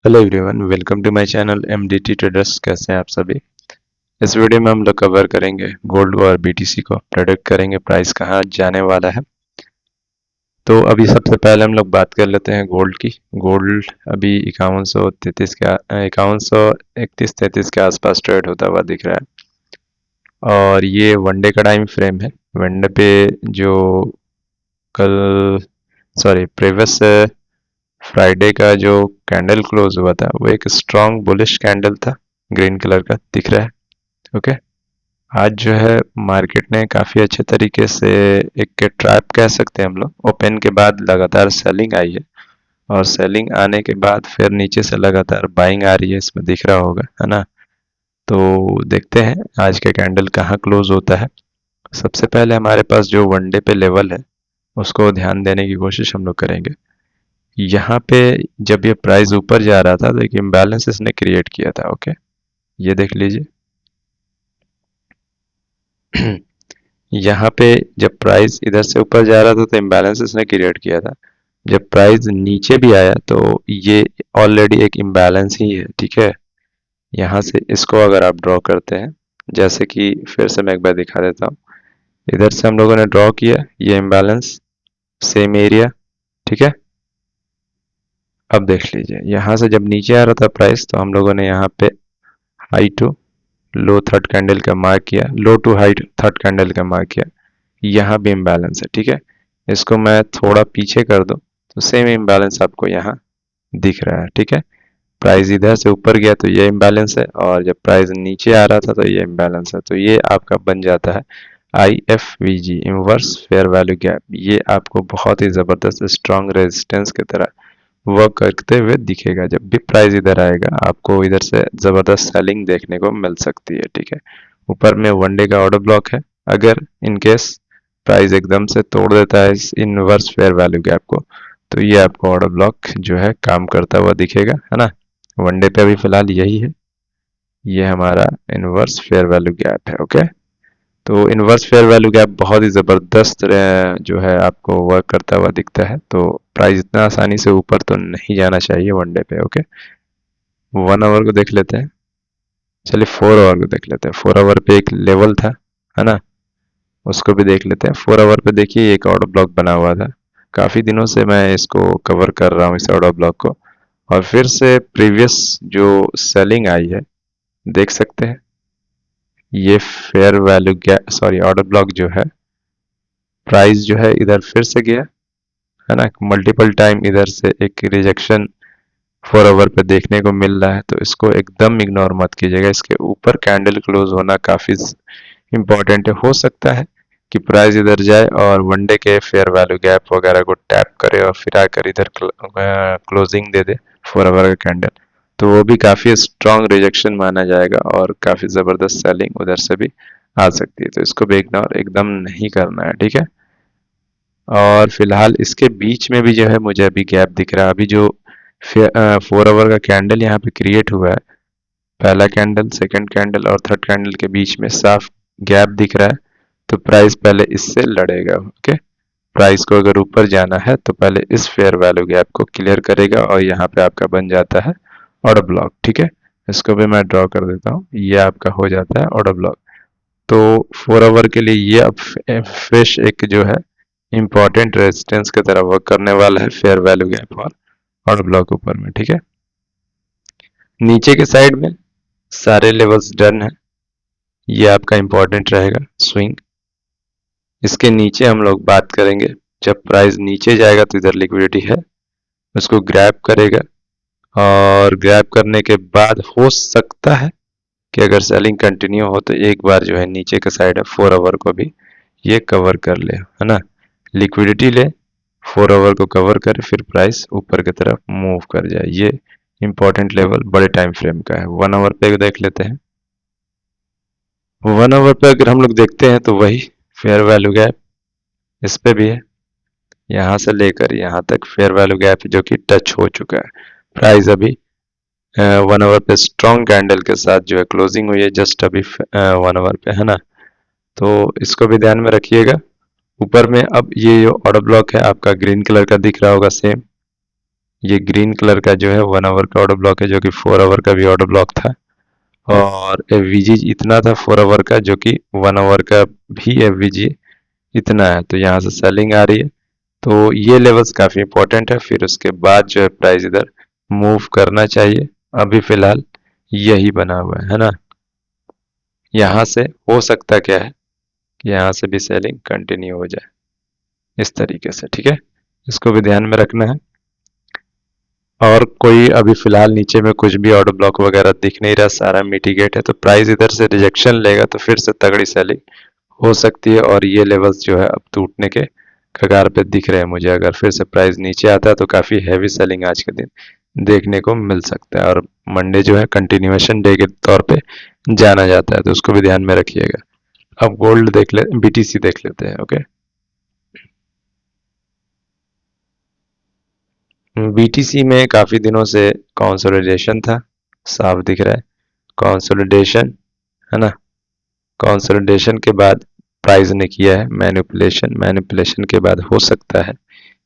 Hello everyone, welcome to my channel MDT traders. कैसे हैं आप सभी। इस वीडियो में हम लोग कवर करेंगे गोल्ड और बीटीसी को, प्रेडिक्ट करेंगे प्राइस कहाँ जाने वाला है। तो अभी सबसे पहले हम लोग बात कर लेते हैं गोल्ड की। गोल्ड अभी 5131 के आसपास ट्रेड होता हुआ दिख रहा है और ये वनडे का टाइम फ्रेम है। वनडे पे जो कल प्रीवियस फ्राइडे का जो कैंडल क्लोज हुआ था वो एक स्ट्रॉन्ग बुलिश कैंडल था, ग्रीन कलर का दिख रहा है। ओके, आज जो है मार्केट ने काफ़ी अच्छे तरीके से एक ट्रैप कह सकते हैं हम लोग, ओपन के बाद लगातार सेलिंग आई है और सेलिंग आने के बाद फिर नीचे से लगातार बाइंग आ रही है, इसमें दिख रहा होगा, है ना। तो देखते हैं आज का कैंडल कहाँ क्लोज होता है। सबसे पहले हमारे पास जो वनडे पे लेवल है उसको ध्यान देने की कोशिश हम लोग करेंगे। यहाँ पे जब ये प्राइस ऊपर जा रहा था तो एक इम्बैलेंस इसने क्रिएट किया था। ओके, ये देख लीजिए। यहाँ पे जब प्राइस इधर से ऊपर जा रहा था तो इम्बैलेंस इसने क्रिएट किया था। जब प्राइस नीचे भी आया तो ये ऑलरेडी एक इम्बैलेंस ही है, ठीक है। यहाँ से इसको अगर आप ड्रॉ करते हैं, जैसे कि फिर से मैं एक बार दिखा देता हूँ। इधर से हम लोगों ने ड्रॉ किया ये इम्बैलेंस, सेम एरिया, ठीक है। अब देख लीजिए, यहाँ से जब नीचे आ रहा था प्राइस तो हम लोगों ने यहाँ पे high to low third candle का मार्क किया, low to high third candle का मार्क किया। यहाँ भी इम्बैलेंस है, ठीक है। इसको मैं थोड़ा पीछे कर दूं तो सेम इम्बैलेंस आपको यहाँ दिख रहा है, ठीक है। प्राइस इधर से ऊपर गया तो ये इम्बैलेंस है और जब प्राइस नीचे आ रहा था तो ये इम्बैलेंस है। तो ये आपका बन जाता है IFVG, inverse fair value gap. ये आपको बहुत ही ज़बरदस्त स्ट्रॉन्ग रेजिस्टेंस की तरह वर्क करते हुए दिखेगा। जब भी प्राइस इधर आएगा आपको इधर से ज़बरदस्त सेलिंग देखने को मिल सकती है, ठीक है। ऊपर में वनडे का ऑर्डर ब्लॉक है। अगर इन केस प्राइस एकदम से तोड़ देता है इस इनवर्स फेयर वैल्यू गैप को तो ये आपको ऑर्डर ब्लॉक जो है काम करता हुआ दिखेगा, है ना। वनडे पे अभी फिलहाल यही है, ये हमारा इनवर्स फेयर वैल्यू गैप है। ओके, तो इनवर्स फेयर वैल्यू गैप बहुत ही ज़बरदस्त जो है आपको वर्क करता हुआ दिखता है। तो प्राइस इतना आसानी से ऊपर तो नहीं जाना चाहिए वनडे पे। ओके, 1 आवर को देख लेते हैं। चलिए 4 आवर को देख लेते हैं। 4 आवर पे एक लेवल था, है ना, उसको भी देख लेते हैं। 4 आवर पे देखिए एक ऑर्डर ब्लॉक बना हुआ था। काफ़ी दिनों से मैं इसको कवर कर रहा हूँ, इस ऑर्डर ब्लॉक को, और फिर से प्रीवियस जो सेलिंग आई है देख सकते हैं। ये fair value gap order block जो है, प्राइस जो है इधर फिर से गया, है ना। मल्टीपल टाइम इधर से एक रिजेक्शन 4 आवर पे देखने को मिल रहा है, तो इसको एकदम इग्नोर मत कीजिएगा। इसके ऊपर कैंडल क्लोज होना काफ़ी इम्पोर्टेंट है। हो सकता है कि प्राइस इधर जाए और वनडे के फेयर वैल्यू गैप वगैरह को टैप करे और फिर आकर इधर क्लोजिंग दे दे 4 आवर का कैंडल, तो वो भी काफ़ी स्ट्रॉन्ग रिजेक्शन माना जाएगा और काफ़ी ज़बरदस्त सेलिंग उधर से भी आ सकती है। तो इसको भी इग्नोर एकदम नहीं करना है, ठीक है। और फिलहाल इसके बीच में भी जो है मुझे अभी गैप दिख रहा है। अभी जो 4 आवर का कैंडल यहाँ पे क्रिएट हुआ है, पहला कैंडल, सेकंड कैंडल और थर्ड कैंडल के बीच में साफ गैप दिख रहा है। तो प्राइस पहले इससे लड़ेगा। ओके, प्राइस को अगर ऊपर जाना है तो पहले इस फेयर वैल्यू गैप को क्लियर करेगा और यहाँ पे आपका बन जाता है ऑर्डर ब्लॉक, ठीक है। इसको भी मैं ड्रॉ कर देता हूँ, ये आपका हो जाता है ऑर्डर ब्लॉक। तो 4 आवर के लिए ये अब फिश एक जो है इंपॉर्टेंट रेजिस्टेंस की तरह वर्क करने वाला है, फेयर वैल्यू गैप और ऑर्डर ब्लॉक ऊपर में, ठीक है। नीचे के साइड में सारे लेवल्स डन है, ये आपका इंपॉर्टेंट रहेगा स्विंग। इसके नीचे हम लोग बात करेंगे, जब प्राइस नीचे जाएगा तो इधर लिक्विडिटी है, उसको ग्रैब करेगा और ग्रैब करने के बाद हो सकता है कि अगर सेलिंग कंटिन्यू हो तो एक बार जो है नीचे का साइड है 4 आवर को भी ये कवर कर ले, है ना। लिक्विडिटी ले, 4 आवर को कवर करे, फिर प्राइस ऊपर की तरफ मूव कर जाए। ये इंपॉर्टेंट लेवल बड़े टाइम फ्रेम का है। 1 आवर पे देख लेते हैं। 1 आवर पे अगर हम लोग देखते हैं तो वही फेयर वैल्यू गैप इस पे भी है, यहाँ से लेकर यहाँ तक फेयर वैल्यू गैप जो कि टच हो चुका है। प्राइस अभी 1 आवर पे स्ट्रॉन्ग कैंडल के साथ जो है क्लोजिंग हुई है जस्ट अभी 1 आवर पे, है ना। तो इसको भी ध्यान में रखिएगा। ऊपर में अब ये जो ऑर्डर ब्लॉक है आपका ग्रीन कलर का दिख रहा होगा सेम, ये ग्रीन कलर का जो है 1 आवर का ऑर्डर ब्लॉक है, जो कि 4 आवर का भी ऑर्डर ब्लॉक था, और एफवीजी इतना था 4 आवर का, जो कि 1 आवर का भी एफवीजी इतना है। तो यहाँ से सेलिंग आ रही है, तो ये लेवल्स काफ़ी इंपॉर्टेंट है। फिर उसके बाद जो है प्राइस इधर मूव करना चाहिए। अभी फिलहाल यही बना हुआ है ना। यहाँ से हो सकता क्या है कि यहाँ से भी सेलिंग कंटिन्यू हो जाए इस तरीके से, ठीक है। इसको भी ध्यान में रखना है। और कोई अभी फिलहाल नीचे में कुछ भी ऑर्डर ब्लॉक वगैरह दिख नहीं रहा, सारा मिटिगेट है, तो प्राइस इधर से रिजेक्शन लेगा तो फिर से तगड़ी सेलिंग हो सकती है। और ये लेवल्स जो है अब टूटने के कगार पे दिख रहे हैं मुझे। अगर फिर से प्राइस नीचे आता है तो काफ़ी हैवी सेलिंग आज के दिन देखने को मिल सकता है, और मंडे जो है कंटिन्यूएशन डे के तौर पे जाना जाता है, तो उसको भी ध्यान में रखिएगा। अब गोल्ड देख ले, बीटीसी देख लेते हैं। ओके, बीटीसी में काफ़ी दिनों से कंसोलिडेशन था, साफ दिख रहा है कंसोलिडेशन, है ना। कंसोलिडेशन के बाद प्राइस ने किया है मैनिपुलेशन। मैनिपुलेशन के बाद हो सकता है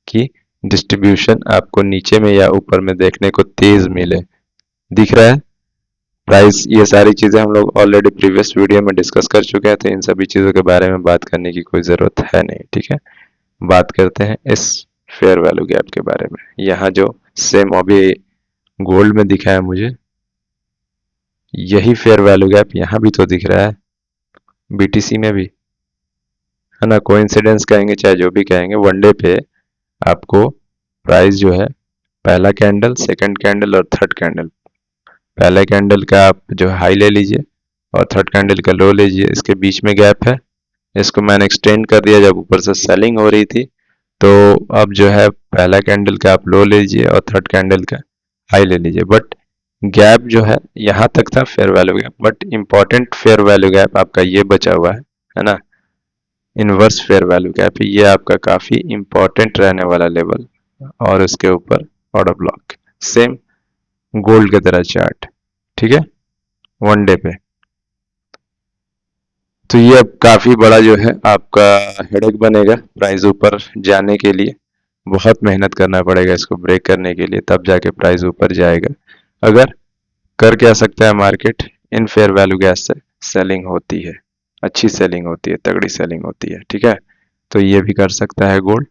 कि डिस्ट्रीब्यूशन आपको नीचे में या ऊपर में देखने को तेज मिले। दिख रहा है प्राइस, ये सारी चीज़ें हम लोग ऑलरेडी प्रीवियस वीडियो में डिस्कस कर चुके हैं, तो इन सभी चीज़ों के बारे में बात करने की कोई ज़रूरत है नहीं, ठीक है। बात करते हैं इस फेयर वैल्यू गैप के बारे में। यहाँ जो सेम अभी गोल्ड में दिखा है मुझे, यही फेयर वैल्यू गैप यहाँ भी तो दिख रहा है, बीटीसी में भी, है ना। कोइंसिडेंस कहेंगे चाहे जो भी कहेंगे, वनडे पे आपको प्राइस जो है पहला कैंडल, सेकंड कैंडल और थर्ड कैंडल, पहले कैंडल का आप जो है हाई ले लीजिए और थर्ड कैंडल का लो लीजिए, इसके बीच में गैप है। इसको मैंने एक्सटेंड कर दिया जब ऊपर से सेलिंग हो रही थी, तो अब जो है पहला कैंडल का आप लो लीजिए और थर्ड कैंडल का हाई ले लीजिए। बट गैप जो है यहाँ तक था fair value gap, but important fair value gap आपका ये बचा हुआ है ना। इनवर्स फेयर वैल्यू गैप, ये आपका काफी इंपॉर्टेंट रहने वाला लेवल, और उसके ऊपर ऑर्डर ब्लॉक, सेम गोल्ड की तरह चार्ट, ठीक है, वनडे पे। तो ये अब काफी बड़ा जो है आपका हेडेक बनेगा प्राइस ऊपर जाने के लिए। बहुत मेहनत करना पड़ेगा इसको ब्रेक करने के लिए, तब जाके प्राइस ऊपर जाएगा। अगर कर क्या सकता है मार्केट, इन फेयर वैल्यू गैस से सेलिंग होती है, अच्छी सेलिंग होती है, तगड़ी सेलिंग होती है, ठीक है। तो ये भी कर सकता है गोल्ड,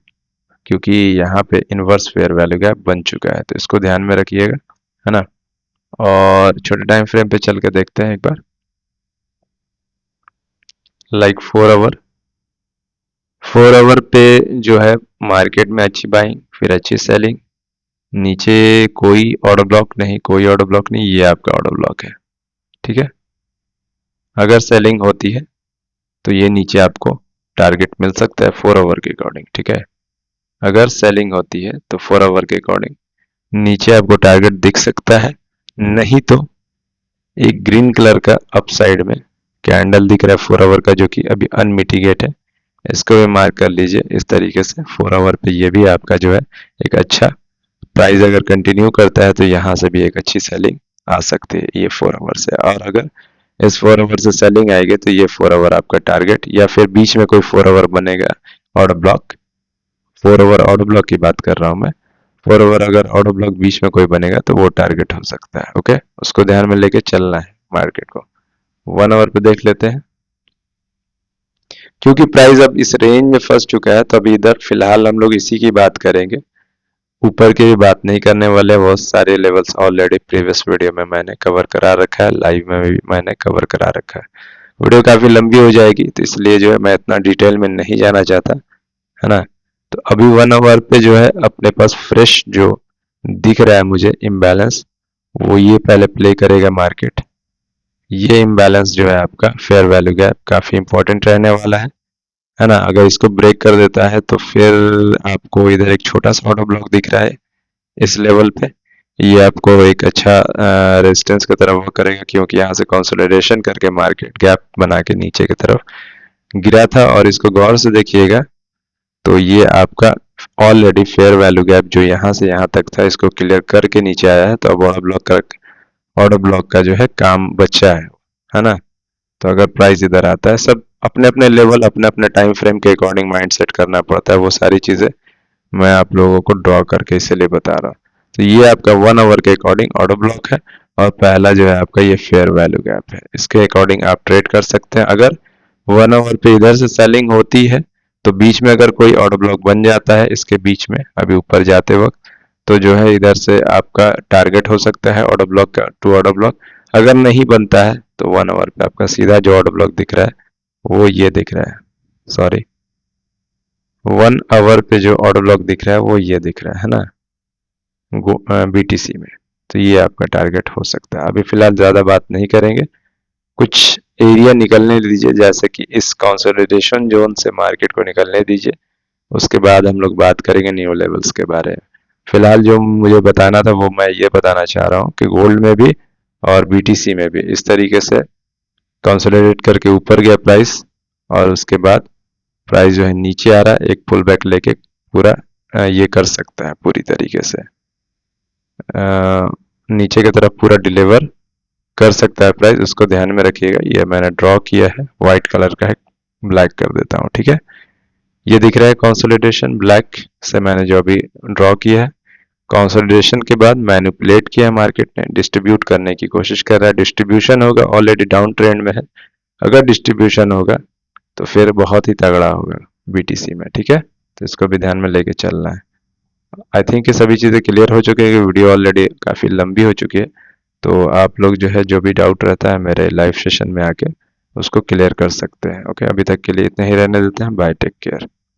क्योंकि यहाँ पे इनवर्स फेयर वैल्यू गैप बन चुका है, तो इसको ध्यान में रखिएगा, है ना। और छोटे टाइम फ्रेम पे चल के देखते हैं एक बार, लाइक 4 आवर। 4 आवर पे जो है मार्केट में अच्छी बाइंग, फिर अच्छी सेलिंग, नीचे कोई ऑर्डर ब्लॉक नहीं, कोई ऑर्डर ब्लॉक नहीं, ये आपका ऑर्डर ब्लॉक है, ठीक है। अगर सेलिंग होती है तो ये नीचे आपको टारगेट मिल सकता है 4 आवर के अकॉर्डिंग, ठीक है। अगर सेलिंग होती है तो 4 आवर के अकॉर्डिंग नीचे आपको टारगेट दिख सकता है, नहीं तो एक ग्रीन कलर का अपसाइड में कैंडल दिख रहा है 4 आवर का, जो कि अभी अनमिटिगेट है, इसको भी मार्क कर लीजिए इस तरीके से। 4 आवर पे ये भी आपका जो है एक अच्छा प्राइस अगर कंटिन्यू करता है तो यहाँ से भी एक अच्छी सेलिंग आ सकती है ये 4 आवर से। और अगर इस 4 आवर से सेलिंग आएगी तो ये 4 आवर आपका टारगेट, या फिर बीच में कोई 4 आवर बनेगा order block, 4 hour order block की बात कर रहा हूँ मैं। 4 आवर अगर ऑर्डर ब्लॉक बीच में कोई बनेगा तो वो टारगेट हो सकता है, ओके। उसको ध्यान में लेके चलना है मार्केट को। 1 आवर पे देख लेते हैं, क्योंकि प्राइस अब इस रेंज में फंस चुका है तो अभी इधर फिलहाल हम लोग इसी की बात करेंगे, ऊपर की भी बात नहीं करने वाले। बहुत सारे लेवल्स ऑलरेडी प्रीवियस वीडियो में मैंने कवर करा रखा है, लाइव में भी मैंने कवर करा रखा है। वीडियो काफी लंबी हो जाएगी, तो इसलिए जो है मैं इतना डिटेल में नहीं जाना चाहता, है ना। तो अभी 1 आवर पे जो है अपने पास फ्रेश जो दिख रहा है मुझे इम्बैलेंस, वो ये पहले प्ले करेगा मार्केट। ये इम्बैलेंस जो है आपका फेयर वैल्यू गैप काफी इंपॉर्टेंट रहने वाला है ना। अगर इसको ब्रेक कर देता है तो फिर आपको इधर एक छोटा सा ऑर्डर ब्लॉक दिख रहा है इस लेवल पे, ये आपको एक अच्छा रेजिस्टेंस की तरफ वर्क करेगा, क्योंकि यहाँ से कंसोलिडेशन करके मार्केट गैप बना के नीचे की तरफ गिरा था। और इसको गौर से देखिएगा तो ये आपका ऑलरेडी फेयर वैल्यू गैप जो यहाँ से यहाँ तक था, इसको क्लियर करके नीचे आया है, तो अब ऑर्डर ब्लॉक का जो है काम बचा है ना। तो अगर प्राइस इधर आता है, सब अपने अपने लेवल, अपने अपने टाइम फ्रेम के अकॉर्डिंग माइंड सेट करना पड़ता है, वो सारी चीज़ें मैं आप लोगों को ड्रॉ करके इसीलिए बता रहा हूँ। तो ये आपका 1 आवर के अकॉर्डिंग ऑर्डर ब्लॉक है, और पहला जो है आपका ये फेयर वैल्यू गैप है। इसके अकॉर्डिंग आप ट्रेड कर सकते हैं। अगर 1 आवर पे इधर से सेलिंग होती है तो बीच में अगर कोई ऑर्डर ब्लॉक बन जाता है इसके बीच में अभी ऊपर जाते वक्त, तो जो है इधर से आपका टारगेट हो सकता है ऑर्डर ब्लॉक का, टू ऑर्डर ब्लॉक। अगर नहीं बनता है तो 1 आवर पे आपका सीधा जो ऑर्डर ब्लॉक दिख रहा है वो ये दिख रहा है, सॉरी 1 आवर पे जो ऑर्डर ब्लॉक दिख रहा है वो ये दिख रहा है ना, बीटीसी में। तो ये आपका टारगेट हो सकता है। अभी फिलहाल ज़्यादा बात नहीं करेंगे, कुछ एरिया निकलने दीजिए, जैसे कि इस कंसोलिडेशन जोन से मार्केट को निकलने दीजिए, उसके बाद हम लोग बात करेंगे न्यू लेवल्स के बारे में। फिलहाल जो मुझे बताना था वो मैं ये बताना चाह रहा हूँ कि गोल्ड में भी और बीटीसी में भी इस तरीके से कंसोलिडेट करके ऊपर गया प्राइस, और उसके बाद प्राइस जो है नीचे आ रहा है, एक पुल बैक लेके पूरा ये कर सकता है पूरी तरीके से नीचे की तरफ पूरा डिलीवर कर सकता है प्राइस। उसको ध्यान में रखिएगा। ये मैंने ड्रॉ किया है, व्हाइट कलर का है, ब्लैक कर देता हूँ, ठीक है। ये दिख रहा है कंसोलिडेशन, ब्लैक से मैंने जो अभी ड्रॉ किया है। कंसोलिडेशन के बाद मैनिपुलेट किया मार्केट ने, डिस्ट्रीब्यूट करने की कोशिश कर रहा है। डिस्ट्रीब्यूशन होगा, ऑलरेडी डाउन ट्रेंड में है। अगर डिस्ट्रीब्यूशन होगा तो फिर बहुत ही तगड़ा होगा बीटीसी में, ठीक है। तो इसको भी ध्यान में लेके चलना है। आई थिंक ये सभी चीज़ें क्लियर हो चुकी है कि वीडियो ऑलरेडी काफ़ी लंबी हो चुकी है। तो आप लोग जो है जो भी डाउट रहता है मेरे लाइव सेशन में आके उसको क्लियर कर सकते हैं। ओके, अभी तक के लिए इतना ही रहने देते हैं। Bye, take care.